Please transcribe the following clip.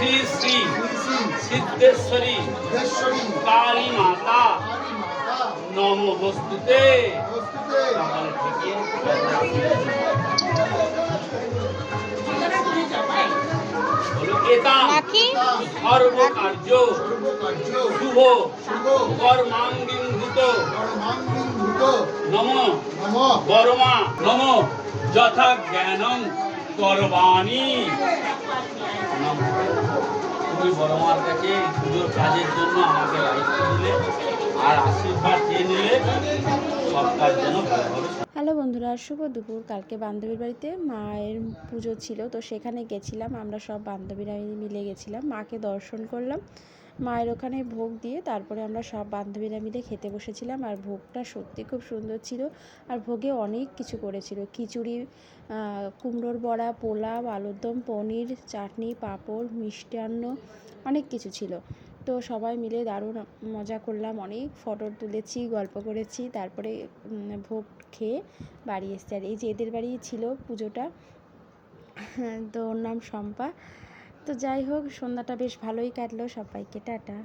শ্রী শ্রী সিদ্ধেশ্বরী কালী মাতা নমস্তুতে। সর্বকার্য শুভ কর্মাঙ্গীভূত নম বর্মা নম যথা জ্ঞানং করবাণী। তুমি বড়মার কাছে পুজোর কাজের জন্য আমাকে দায়িত্ব দিলে আর আশীর্বাদ চেয়ে নিলে, সব কাজ যেন ভালোভাবে। হ্যালো বন্ধুরা, শুভ দুপুর। কালকে বান্ধবীর বাড়িতে মায়ের পুজো ছিল, তো সেখানে গেছিলাম। আমরা সব বান্ধবীরা মিলে গেছিলাম, মাকে দর্শন করলাম, মায়ের ওখানে ভোগ দিয়ে তারপরে আমরা সব বান্ধবীরা মিলে খেতে বসেছিলাম। আর ভোগটা সত্যি খুব সুন্দর ছিল। আর ভোগে অনেক কিছু করেছিল, খিচুড়ি, কুমড়োর বড়া, পোলাও, আলুর দম, পনির, চাটনি, পাঁপড়, মিষ্টান্ন, অনেক কিছু ছিল। তো সবাই মিলে দারুণ মজা করলাম, অনেক ফটো তুলেছি, গল্প করেছি, তারপরে ভোগ খেয়ে বাড়ি এসেছি। আর এই যে এদের বাড়ি ছিল পুজোটা, তো ওর নাম শম্পা। তো যাই হোক, সন্ধ্যাটা বেশ ভালোই কাটলো। সবাইকে টাটা।